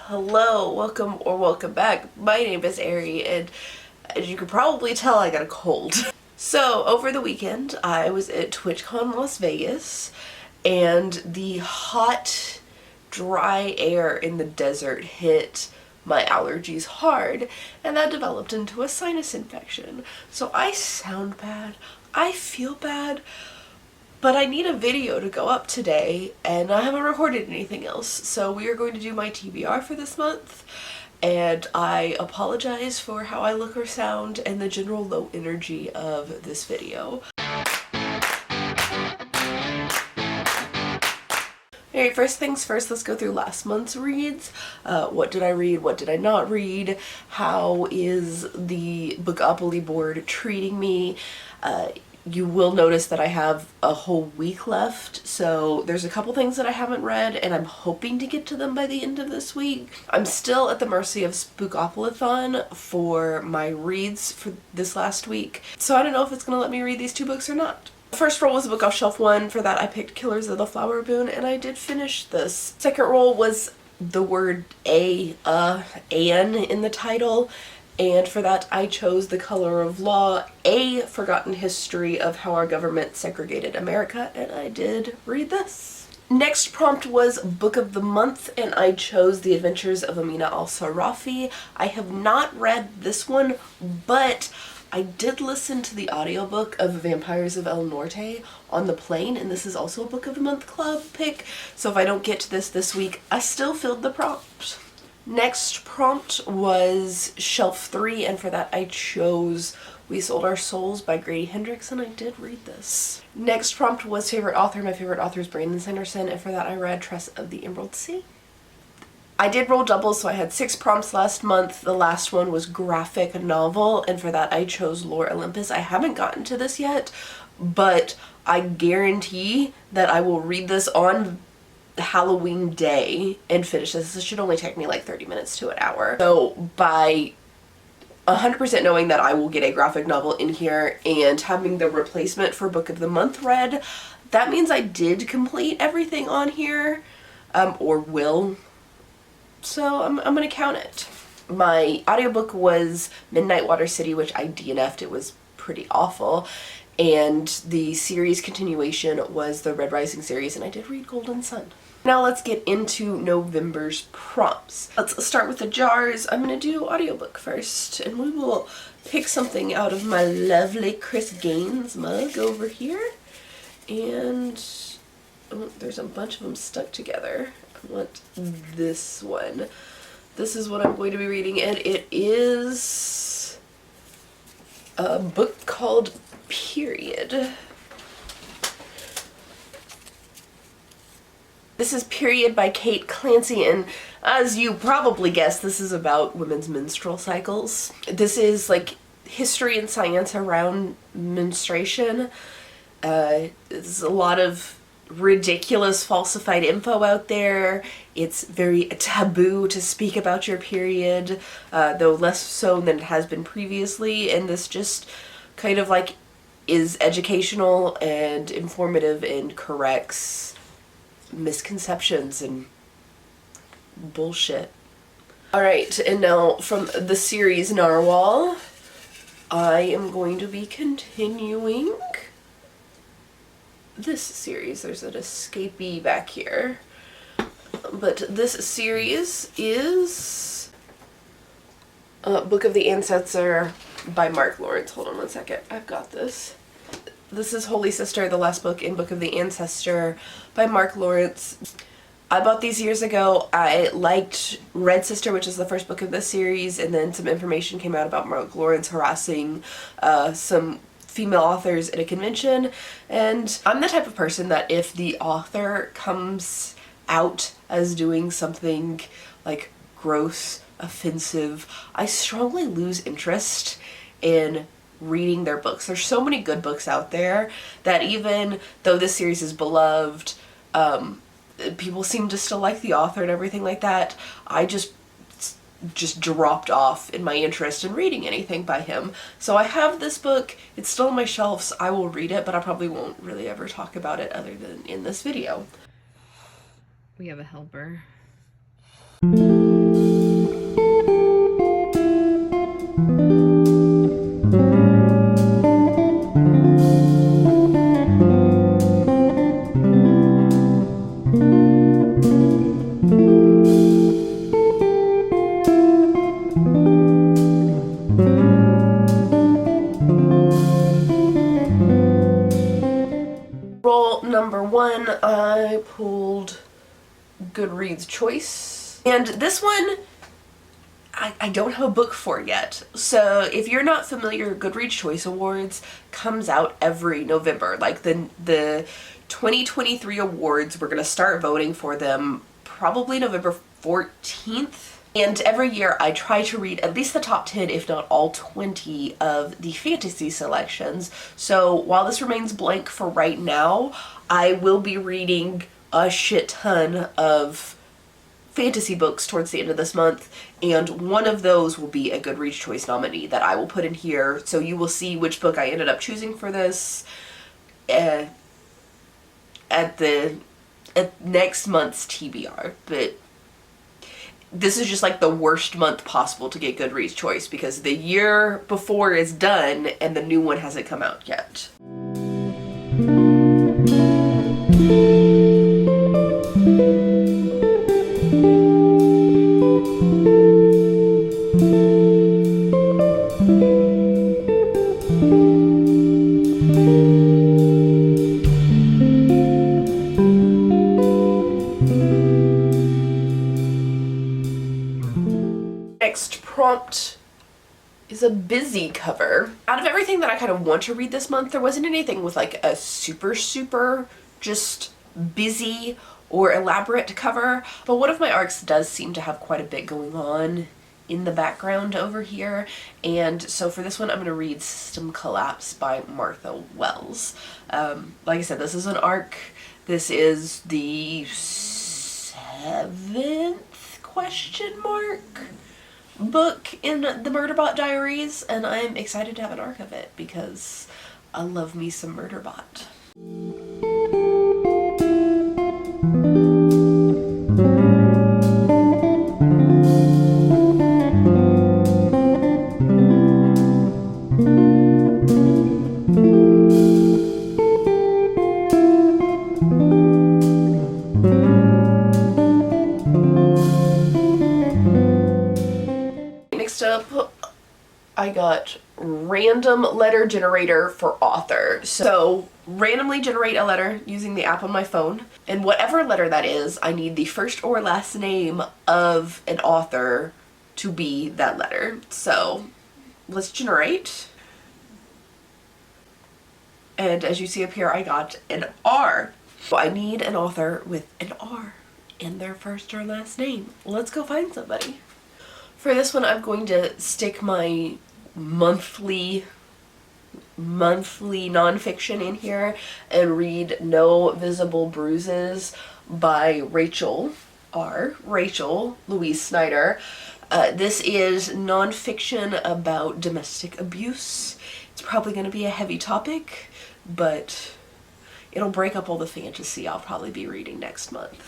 Hello, welcome back. My name is Ari, and as you can probably tell, I got a cold. So, over the weekend, I was at TwitchCon Las Vegas, and the hot, dry air in the desert hit my allergies hard, and that developed into a sinus infection. So I sound bad, I feel bad, but I need a video to go up today, and I haven't recorded anything else, so we are going to do my TBR for this month, and I apologize for how I look or sound and the general low energy of this video. Alright, first things first, let's go through last month's reads. What did I read? What did I not read? How is the Bookopoly board treating me? You will notice that I have a whole week left, so there's a couple things that I haven't read, and I'm hoping to get to them by the end of this week. I'm still at the mercy of Spookopoly-thon for my reads for this last week, so I don't know if it's going to let me read these two books or not. First roll was a book off shelf 1. For that I picked Killers of the Flower Boon, and I did finish this. Second roll was the word an in the title, and for that I chose The Color of Law, A Forgotten History of How Our Government Segregated America, and I did read this. Next prompt was Book of the Month, and I chose The Adventures of Amina al-Sarafi. I have not read this one, but I did listen to the audiobook of Vampires of El Norte on the plane, and this is also a Book of the Month Club pick, so if I don't get to this week, I still filled the prompt. Next prompt was Shelf 3, and for that I chose We Sold Our Souls by Grady Hendrix, and I did read this. Next prompt was favorite author. My favorite author is Brandon Sanderson, and for that I read Tress of the Emerald Sea. I did roll doubles, so I had 6 prompts last month. The last one was graphic novel, and for that I chose Lore Olympus. I haven't gotten to this yet, but I guarantee that I will read this on Halloween day and finish this. This should only take me like 30 minutes to an hour. So by 100% knowing that I will get a graphic novel in here and having the replacement for Book of the Month read, that means I did complete everything on here, or will. So I'm gonna count it. My audiobook was Midnight Water City, which I DNF'd. It was pretty awful. And the series continuation was the Red Rising series, and I did read Golden Sun. Now let's get into November's prompts. Let's start with the jars. I'm gonna do audiobook first, and we will pick something out of my lovely Chris Gaines mug over here. And oh, there's a bunch of them stuck together. I want this one. This is what I'm going to be reading, and it is a book called Period. This is Period by Kate Clancy, and as you probably guessed, this is about women's menstrual cycles. This is like history and science around menstruation. There's a lot of ridiculous falsified info out there. It's very taboo to speak about your period, though less so than it has been previously, and this just kind of like is educational and informative and corrects misconceptions and bullshit. Alright, and now from the series Narwhal, I am going to be continuing this series. There's an escapee back here. But this series is Book of the Ancestor by Mark Lawrence. Hold on one second. I've got this. This is Holy Sister, the last book in Book of the Ancestor by Mark Lawrence. I bought these years ago. I liked Red Sister, which is the first book of this series, and then some information came out about Mark Lawrence harassing some female authors at a convention, and I'm the type of person that if the author comes out as doing something like gross, offensive, I strongly lose interest in reading their books. There's so many good books out there that even though this series is beloved, people seem to still like the author and everything like that. I just dropped off in my interest in reading anything by him. So I have this book. It's still on my shelves. I will read it, but I probably won't really ever talk about it other than in this video. We have a helper. I pulled Goodreads Choice. And this one, I don't have a book for yet. So if you're not familiar, Goodreads Choice Awards comes out every November. Like the 2023 awards, we're gonna start voting for them probably November 14th. And every year I try to read at least the top 10, if not all 20 of the fantasy selections. So while this remains blank for right now, I will be reading a shit ton of fantasy books towards the end of this month, and one of those will be a Goodreads Choice nominee that I will put in here, so you will see which book I ended up choosing for this at next month's TBR. But this is just like the worst month possible to get Goodreads Choice because the year before is done and the new one hasn't come out yet. Next prompt is a busy cover. Out of everything that I kind of want to read this month, there wasn't anything with like a super just busy or elaborate cover, but one of my arcs does seem to have quite a bit going on in the background over here, and so for this one I'm going to read System Collapse by Martha Wells. Like I said, this is an arc. This is the 7th question mark book in the Murderbot Diaries, and I'm excited to have an arc of it because I love me some Murderbot. Next up, I got Random Letter Generator for Author. So randomly generate a letter using the app on my phone, and whatever letter that is, I need the first or last name of an author to be that letter. So let's generate. And as you see up here, I got an R. So I need an author with an R in their first or last name. Let's go find somebody. For this one, I'm going to stick my monthly nonfiction in here and read No Visible Bruises by Rachel Louise Snyder. This is nonfiction about domestic abuse. It's probably going to be a heavy topic, but it'll break up all the fantasy I'll probably be reading next month.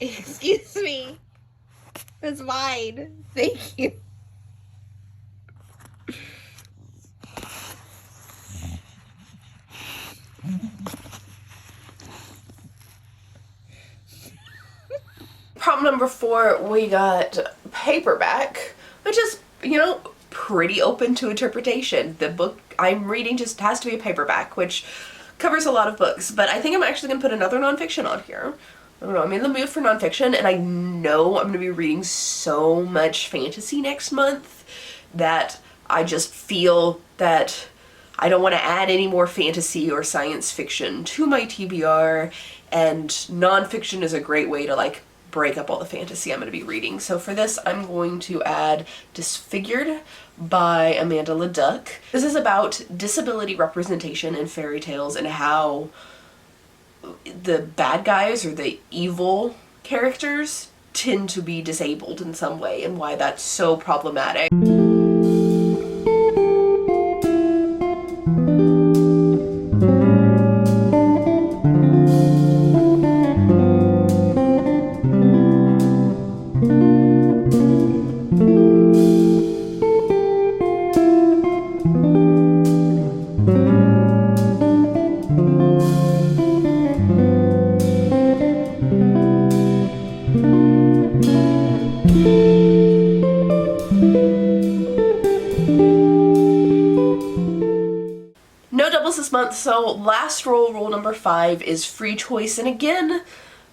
Excuse me. It's mine. Thank you. Prompt number 4, we got paperback, which is, you know, pretty open to interpretation. The book I'm reading just has to be a paperback, which covers a lot of books, but I think I'm actually going to put another nonfiction on here. I don't know, I'm in the mood for nonfiction, and I know I'm going to be reading so much fantasy next month that I just feel that I don't want to add any more fantasy or science fiction to my TBR, and nonfiction is a great way to like break up all the fantasy I'm going to be reading. So for this, I'm going to add Disfigured by Amanda LeDuc. This is about disability representation in fairy tales and how the bad guys or the evil characters tend to be disabled in some way and why that's so problematic. rules this month. So last rule number 5, is free choice. And again,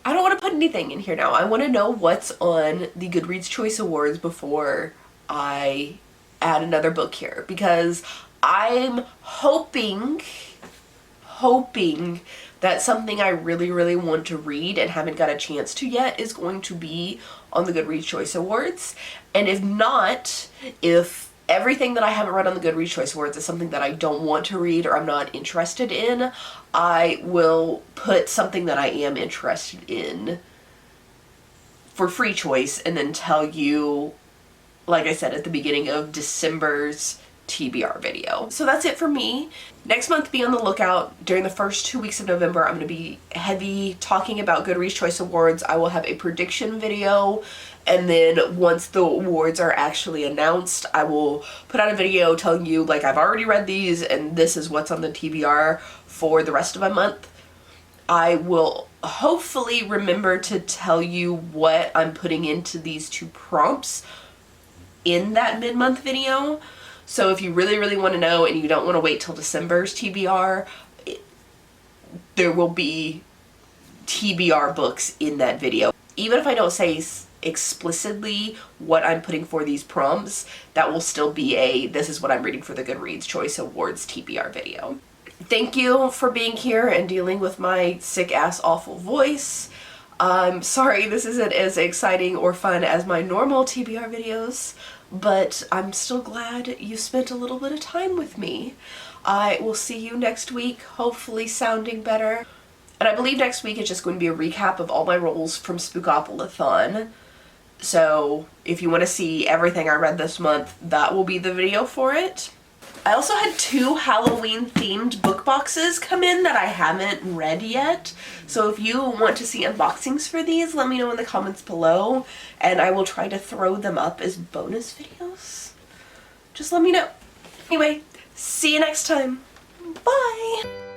I don't want to put anything in here now. I want to know what's on the Goodreads Choice Awards before I add another book here, because I'm hoping that something I really want to read and haven't got a chance to yet is going to be on the Goodreads Choice Awards. And if not, if everything that I haven't read on the Goodreads Choice Awards is something that I don't want to read or I'm not interested in, I will put something that I am interested in for free choice and then tell you, like I said, at the beginning of December's TBR video. So that's it for me. Next month, be on the lookout. During the first 2 weeks of November, I'm going to be heavy talking about Goodreads Choice Awards. I will have a prediction video, and then once the awards are actually announced, I will put out a video telling you, like, I've already read these and this is what's on the TBR for the rest of my month. I will hopefully remember to tell you what I'm putting into these 2 prompts in that mid-month video. So if you really want to know and you don't want to wait till December's TBR, there will be TBR books in that video. Even if I don't say explicitly what I'm putting for these prompts, that will still be a this is what I'm reading for the Goodreads Choice Awards TBR video. Thank you for being here and dealing with my sick ass awful voice. I'm sorry this isn't as exciting or fun as my normal TBR videos, but I'm still glad you spent a little bit of time with me. I will see you next week, hopefully sounding better. And I believe next week is just going to be a recap of all my rolls from Spookopoly-thon. So if you want to see everything I read this month, that will be the video for it. I also had 2 Halloween themed book boxes come in that I haven't read yet. So if you want to see unboxings for these, let me know in the comments below and I will try to throw them up as bonus videos. Just let me know. Anyway, see you next time. Bye!